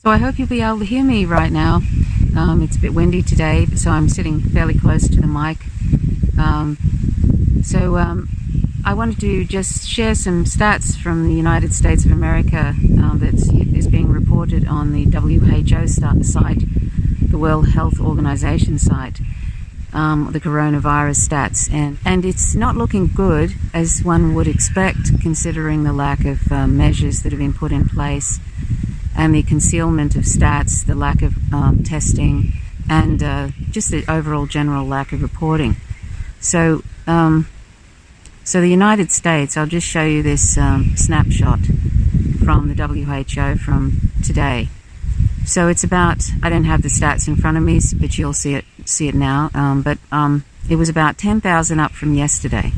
So I hope you'll be able to hear me right now. It's a bit windy today, so I'm sitting fairly close to the mic. I wanted to just share some stats from the United States of America that is being reported on the WHO site, the World Health Organization site, the coronavirus stats. And it's not looking good, as one would expect, considering the lack of measures that have been put in place and the concealment of stats, the lack of testing, and just the overall general lack of reporting. So the United States, I'll just show you this snapshot from the WHO from today. So it's about, I don't have the stats in front of me, but you'll see it now. It was about 10,000 up from yesterday.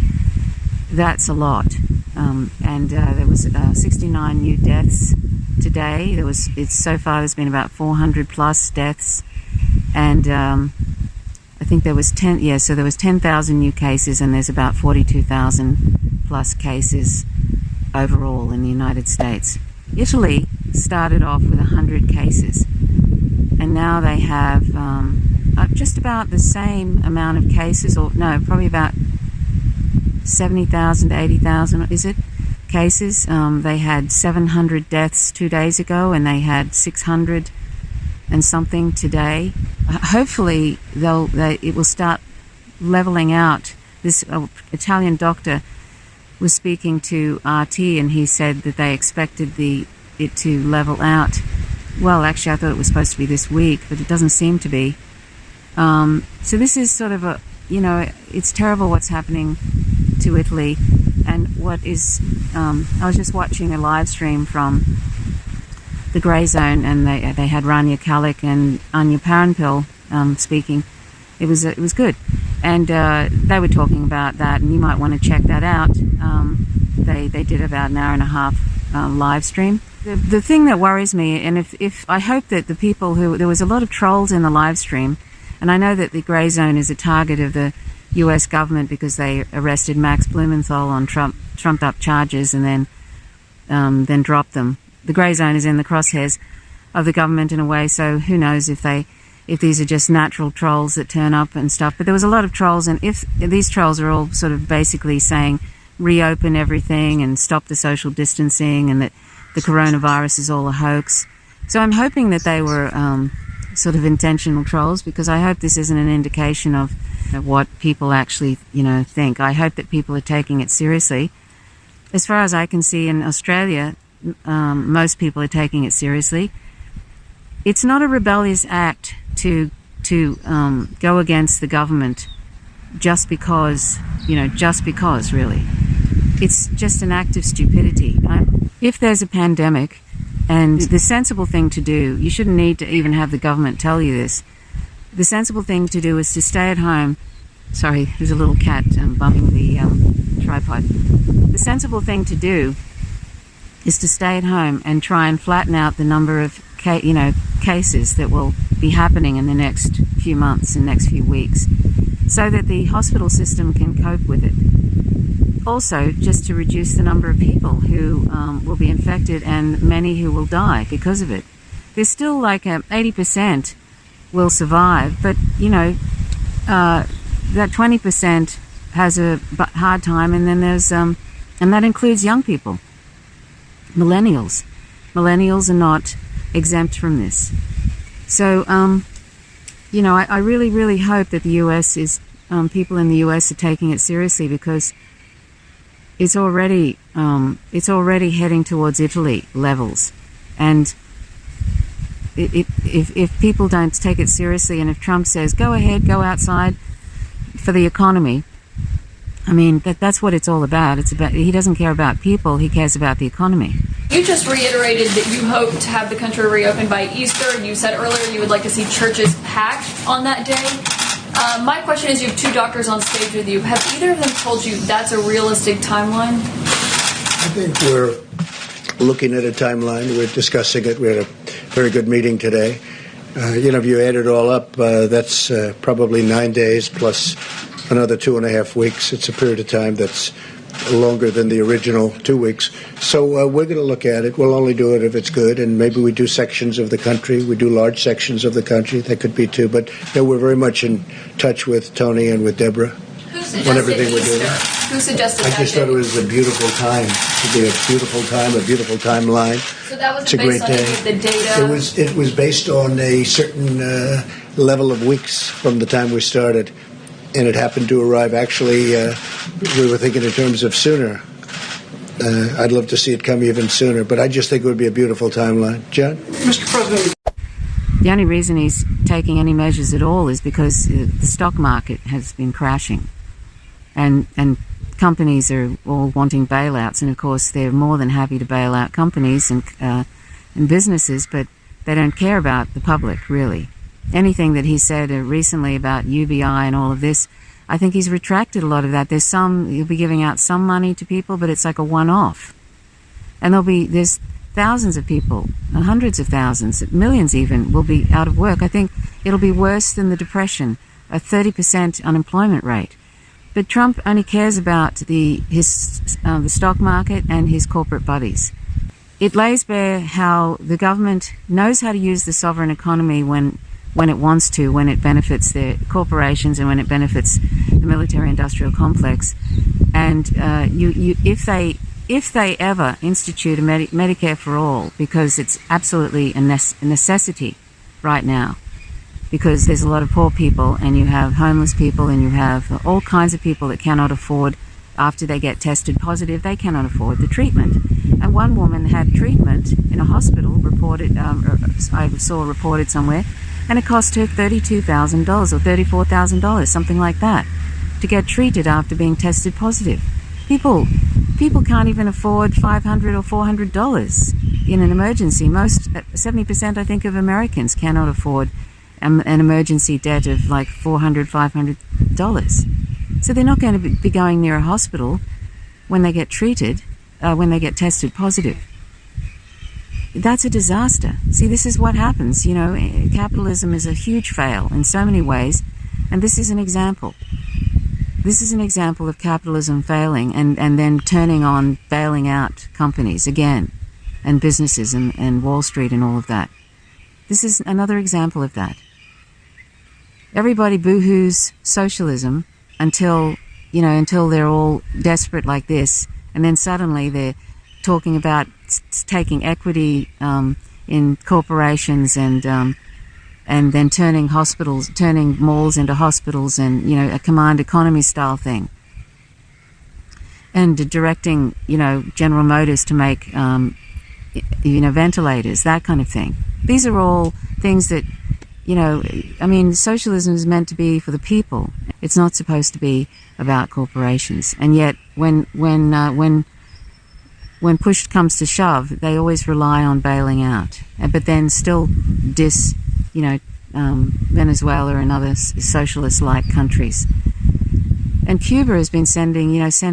That's a lot. There was 69 new deaths today. So far there's been about 400 plus deaths, and I think there was 10,000 new cases, and there's about 42,000 plus cases overall in the United States. Italy started off with 100 cases, and now they have just about the same amount of cases, or no, probably about 70,000 to 80,000, is it, cases. They had 700 deaths 2 days ago, and they had 600 and something today. Hopefully it will start leveling out. This Italian doctor was speaking to RT, and he said that they expected it to level out. Well, actually I thought it was supposed to be this week, but it doesn't seem to be. So this is sort of it's terrible what's happening to Italy. And I was just watching a live stream from the Grey Zone, and they had Rania Khalek and Anya Paranpil speaking. It was good, and they were talking about that, and you might want to check that out. They did about an hour and a half live stream. The thing that worries me, and if I hope that the people there was a lot of trolls in the live stream, and I know that the Grey Zone is a target of the U.S. government because they arrested Max Blumenthal on trumped up charges and then dropped them. The Grey Zone is in the crosshairs of the government in a way, so who knows if these are just natural trolls that turn up and stuff. But there was a lot of trolls, and if these trolls are all sort of basically saying reopen everything and stop the social distancing and that the coronavirus is all a hoax. So I'm hoping that they were sort of intentional trolls, because I hope this isn't an indication of what people actually think. I hope that people are taking it seriously. As far as I can see in Australia, most people are taking it seriously. It's not a rebellious act to go against the government just because really. It's just an act of stupidity. If there's a pandemic, and the sensible thing to do, you shouldn't need to even have the government tell you this. The sensible thing to do is to stay at home. Sorry, there's a little cat bumping the tripod. The sensible thing to do is to stay at home and try and flatten out the number of cases that will be happening in the next few months and next few weeks, so that the hospital system can cope with it. Also, just to reduce the number of people who will be infected and many who will die because of it. There's still like 80% will survive, but that 20% has a hard time, and then there's and that includes young people, millennials. Millennials are not exempt from this. So I really, really hope that the U.S. is people in the U.S. are taking it seriously, because it's already heading towards Italy levels, and if people don't take it seriously, and if Trump says go ahead, go outside for the economy, I mean that's what it's all about. He doesn't care about people; he cares about the economy. You just reiterated that you hope to have the country reopened by Easter, and you said earlier you would like to see churches packed on that day. My question is, you have two doctors on stage with you. Have either of them told you that's a realistic timeline? I think we're looking at a timeline. We're discussing it. We had a very good meeting today. If you add it all up, that's probably 9 days plus another 2.5 weeks. It's a period of time that's longer than the original 2 weeks. So we're going to look at it. We'll only do it if it's good, and maybe we do sections of the country. We do large sections of the country. That could be too. But we're very much in touch with Tony and with Deborah. Who suggested Easter? Who suggested that? I just thought it was a beautiful time. To be a beautiful time, a beautiful timeline. So that was It's a based great on day. any of the data? It was based on a certain level of weeks from the time we started, and it happened to arrive. Actually, we were thinking in terms of sooner. I'd love to see it come even sooner, but I just think it would be a beautiful timeline. John? Mr. President. The only reason he's taking any measures at all is because the stock market has been crashing, and companies are all wanting bailouts, and of course they're more than happy to bail out companies and businesses, but they don't care about the public, really. Anything that he said recently about UBI and all of this, I think he's retracted a lot of that. He'll be giving out some money to people, but it's like a one-off. And there's thousands of people, hundreds of thousands, millions even, will be out of work. I think it'll be worse than the Depression, a 30% unemployment rate. But Trump only cares about the stock market and his corporate buddies. It lays bare how the government knows how to use the sovereign economy when it wants to, when it benefits their corporations and when it benefits the military-industrial complex. And if they ever institute a Medicare for all, because it's absolutely a necessity right now, because there's a lot of poor people, and you have homeless people, and you have all kinds of people that cannot afford, after they get tested positive, they cannot afford the treatment. And one woman had treatment in a hospital, I saw reported somewhere, and it cost her $32,000 or $34,000, something like that, to get treated after being tested positive. People can't even afford $500 or $400 in an emergency. 70%, I think, of Americans cannot afford an emergency debt of like $400, $500. So they're not going to be going near a hospital when they get treated, when they get tested positive. That's a disaster. See, this is what happens. Capitalism is a huge fail in so many ways, and this is an example. This is an example of capitalism failing and then turning on bailing out companies again, and businesses and Wall Street and all of that. This is another example of that. Everybody boo-hoos socialism until they're all desperate like this, and then suddenly they're talking about taking equity in corporations and then turning malls into hospitals, and a command economy style thing, and directing General Motors to make ventilators, that kind of thing. These are all things that socialism is meant to be for the people. It's not supposed to be about corporations. And yet, when push comes to shove, they always rely on bailing out, but then still diss Venezuela and other socialist-like countries. And Cuba has been sent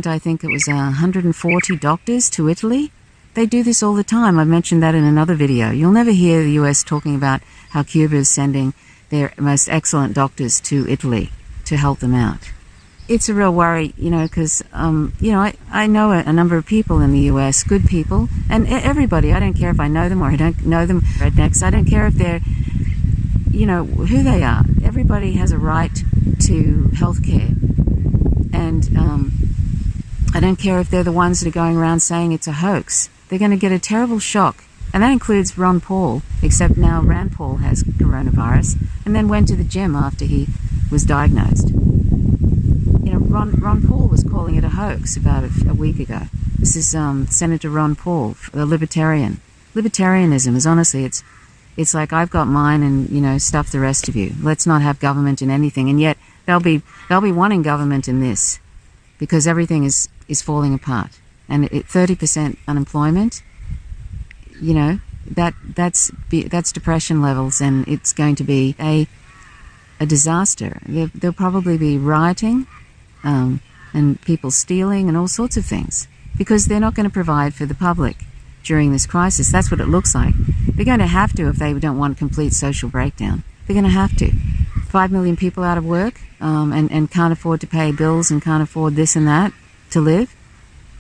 I think it was 140 doctors to Italy. They do this all the time. I've mentioned that in another video. You'll never hear the US talking about how Cuba is sending their most excellent doctors to Italy to help them out. It's a real worry, because, I know a number of people in the US, good people, and everybody. I don't care if I know them or I don't know them, rednecks. I don't care if they're, who they are. Everybody has a right to health care. And I don't care if they're the ones that are going around saying it's a hoax. They're going to get a terrible shock. And that includes Ron Paul, except now Rand Paul has coronavirus and then went to the gym after he was diagnosed. Ron Paul was calling it a hoax about a week ago. This is Senator Ron Paul, a libertarian. Libertarianism is honestly, it's like I've got mine and, stuff the rest of you. Let's not have government in anything. And yet they'll be wanting government in this because everything is falling apart. And 30% unemployment, that's depression levels, and it's going to be a disaster. There'll probably be rioting and people stealing and all sorts of things because they're not going to provide for the public during this crisis. That's what it looks like. They're going to have to if they don't want complete social breakdown. They're going to have to. 5 million people out of work and can't afford to pay bills and can't afford this and that to live.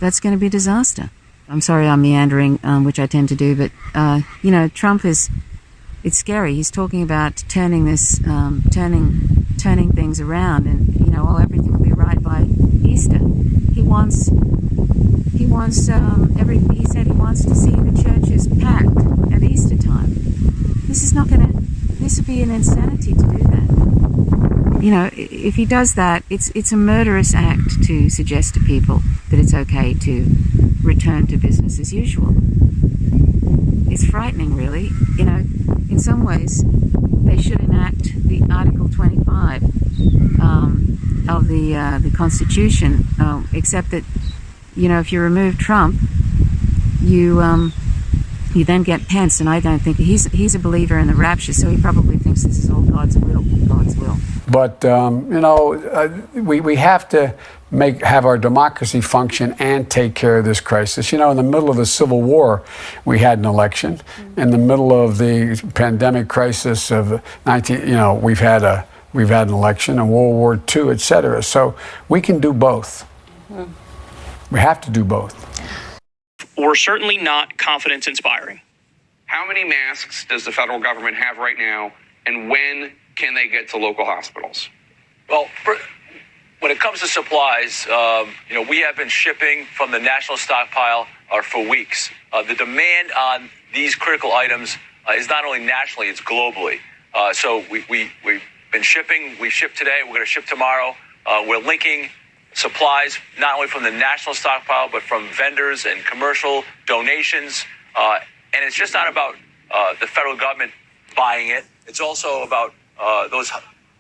that's going to be a disaster. I'm sorry I'm meandering, which I tend to do, but, Trump it's scary. He's talking about turning things around and, everything will be right by Easter. He said he wants to see the churches packed at Easter time. This would be an insanity to do that. If he does that, it's a murderous act to suggest to people that it's okay to return to business as usual. It's frightening, really. In some ways, they should enact the Article 25 of the Constitution, except that, if you remove Trump, you then get Pence, and I don't think he's a believer in the rapture, so he probably thinks this is all God's will. But we have to have our democracy function and take care of this crisis. In the middle of the Civil War, we had an election. In the middle of the pandemic crisis of we've had an election, and World War II, et cetera. So we can do both. We have to do both. We're certainly not confidence-inspiring. How many masks does the federal government have right now, and when can they get to local hospitals? Well, when it comes to supplies, we have been shipping from the national stockpile for weeks. The demand on these critical items is not only nationally, it's globally. So we've been shipping. We shipped today. We're going to ship tomorrow. We're linking supplies not only from the national stockpile, but from vendors and commercial donations. And it's just not about the federal government buying it. It's also about those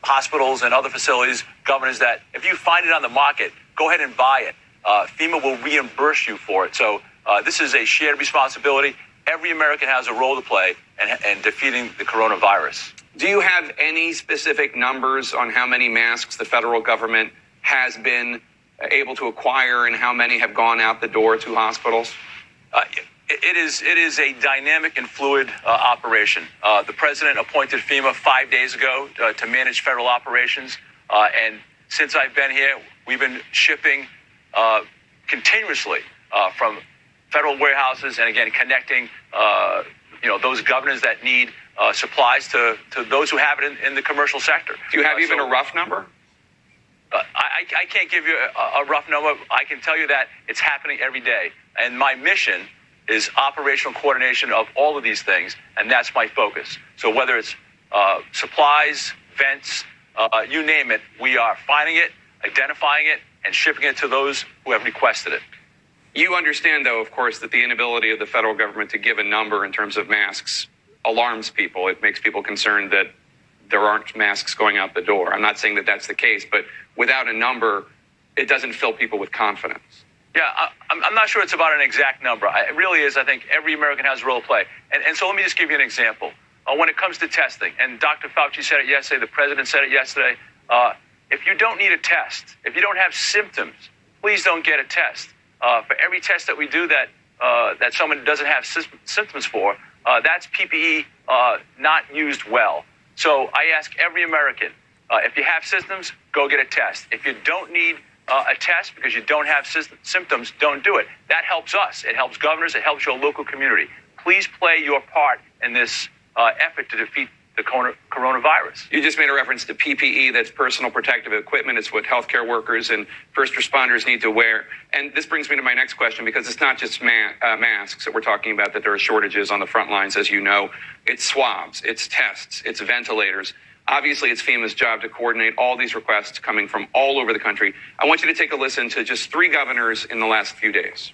hospitals and other facilities, governors, that if you find it on the market, go ahead and buy it. FEMA will reimburse you for it. So this is a shared responsibility. Every American has a role to play in defeating the coronavirus. Do you have any specific numbers on how many masks the federal government has been able to acquire and how many have gone out the door to hospitals? It is a dynamic and fluid operation. The president appointed FEMA 5 days ago to manage federal operations. And since I've been here, we've been shipping continuously from federal warehouses, and again, connecting those governors that need supplies to those who have it in the commercial sector. Do you have even a rough number? I can't give you a rough number. I can tell you that it's happening every day. And my mission is operational coordination of all of these things, and that's my focus. So whether it's supplies, vents, you name it, we are finding it, identifying it, and shipping it to those who have requested it. You understand, though, of course, that the inability of the federal government to give a number in terms of masks alarms people. It makes people concerned that there aren't masks going out the door. I'm not saying that that's the case, but without a number, it doesn't fill people with confidence. Yeah, I'm not sure it's about an exact number. It really is. I think every American has a role to play. And so let me just give you an example. When it comes to testing, and Dr. Fauci said it yesterday, the president said it yesterday, if you don't need a test, if you don't have symptoms, please don't get a test. For every test that we do that someone doesn't have symptoms for, that's PPE not used well. So I ask every American, if you have symptoms, go get a test. If you don't need a test because you don't have symptoms, don't do it. That helps us. It helps governors. It helps your local community. Please play your part in this effort to defeat the coronavirus. You just made a reference to PPE, that's personal protective equipment. It's what healthcare workers and first responders need to wear. And this brings me to my next question, because it's not just masks that we're talking about, that there are shortages on the front lines, as you know. It's swabs, it's tests, it's ventilators. Obviously, it's FEMA's job to coordinate all these requests coming from all over the country. I want you to take a listen to just 3 governors in the last few days.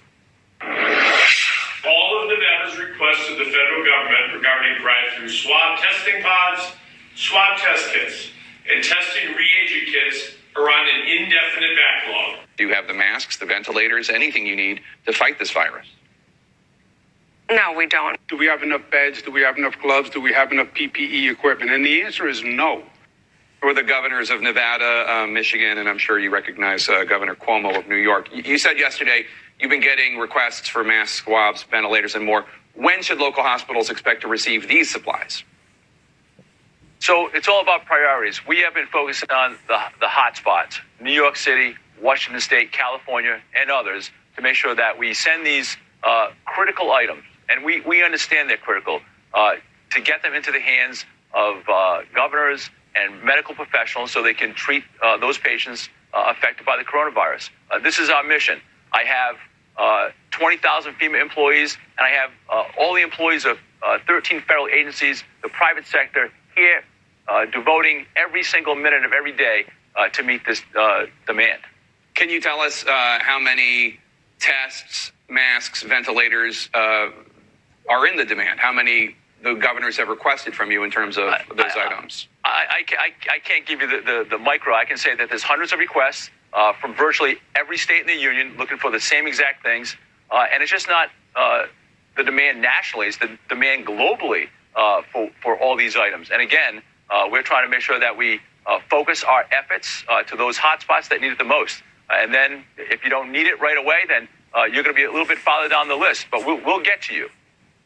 All of Nevada's requests to the federal government regarding drive-through swab testing pods, swab test kits, and testing reagent kits are on an indefinite backlog. Do you have the masks, the ventilators, anything you need to fight this virus? No, we don't. Do we have enough beds? Do we have enough gloves? Do we have enough PPE equipment? And the answer is no. Who are the governors of Nevada, Michigan, and I'm sure you recognize Governor Cuomo of New York. You said yesterday you've been getting requests for masks, swabs, ventilators, and more. When should local hospitals expect to receive these supplies? So it's all about priorities. We have been focusing on the hot spots, New York City, Washington State, California, and others, to make sure that we send these critical items, and we understand they're critical, to get them into the hands of governors and medical professionals so they can treat those patients affected by the coronavirus. This is our mission. I have 20,000 FEMA employees, and I have all the employees of 13 federal agencies, the private sector here, devoting every single minute of every day to meet this demand. Can you tell us how many tests, masks, ventilators are in the demand? How many the governors have requested from you in terms of those items? I can't give you the micro. I can say that there's hundreds of requests from virtually every state in the union looking for the same exact things. And it's just not the demand nationally, it's the demand globally for all these items. And again, we're trying to make sure that we focus our efforts to those hotspots that need it the most. And then if you don't need it right away, then you're going to be a little bit farther down the list. But we'll get to you.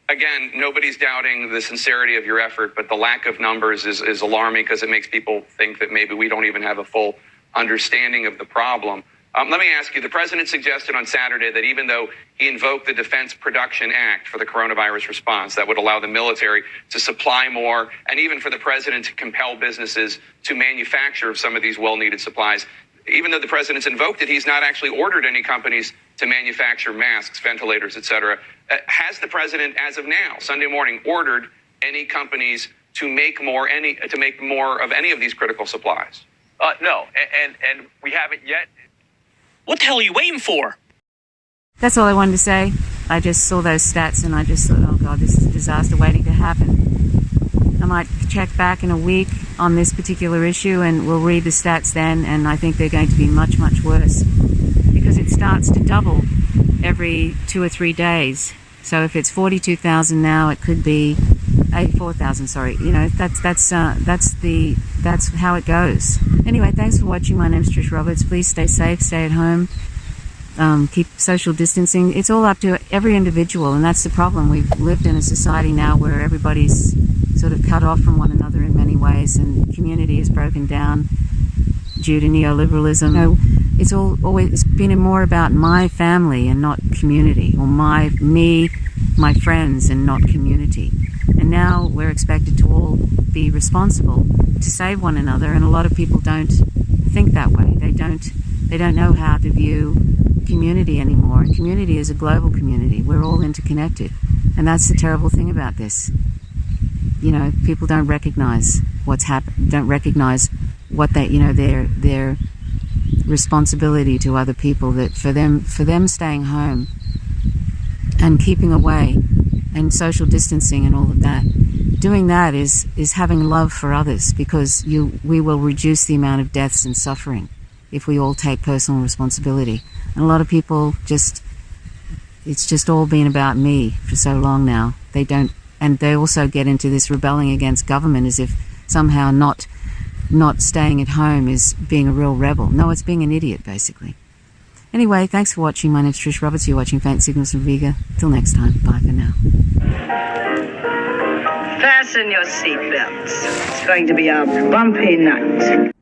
Again, nobody's doubting the sincerity of your effort, but the lack of numbers is alarming because it makes people think that maybe we don't even have a full understanding of the problem. Let me ask you, the president suggested on Saturday that even though he invoked the Defense Production Act for the coronavirus response that would allow the military to supply more, and even for the president to compel businesses to manufacture some of these well-needed supplies, even though the president's invoked it, he's not actually ordered any companies to manufacture masks, ventilators, et cetera. Has the president, as of now, Sunday morning, ordered any companies to make more of any of these critical supplies? No, and we haven't yet. What the hell are you waiting for? That's all I wanted to say. I just saw those stats and I just thought, oh God, this is a disaster waiting to happen. I might check back in a week on this particular issue and we'll read the stats then, and I think they're going to be much, much worse because it starts to double every 2 or 3 days. So if it's 42,000 now, it could be 84,000. Sorry, you know, that's how it goes. Anyway, thanks for watching. My name's Trish Roberts. Please stay safe, stay at home, keep social distancing. It's all up to every individual, and that's the problem. We've lived in a society now where everybody's sort of cut off from one another in many ways, and community is broken down due to neoliberalism. You know, it's always been more about my family and not community, or my friends and not community. And now we're expected to all be responsible to save one another, and a lot of people don't think that way. They don't know how to view community anymore. And community is a global community. We're all interconnected, and that's the terrible thing about this. You know, people don't recognize what's happened. Don't recognize what they, you know, their responsibility to other people. That for them staying home and keeping away and social distancing and all of that, doing that is having love for others, because we will reduce the amount of deaths and suffering if we all take personal responsibility. And a lot of people it's just all been about me for so long now. They don't, and they also get into this rebelling against government as if somehow not staying at home is being a real rebel. No, it's being an idiot, basically. Anyway, thanks for watching. My name's Trish Roberts. You're watching Faint Signals from Vega. Till next time. Bye for now. Fasten your seatbelts. It's going to be a bumpy night.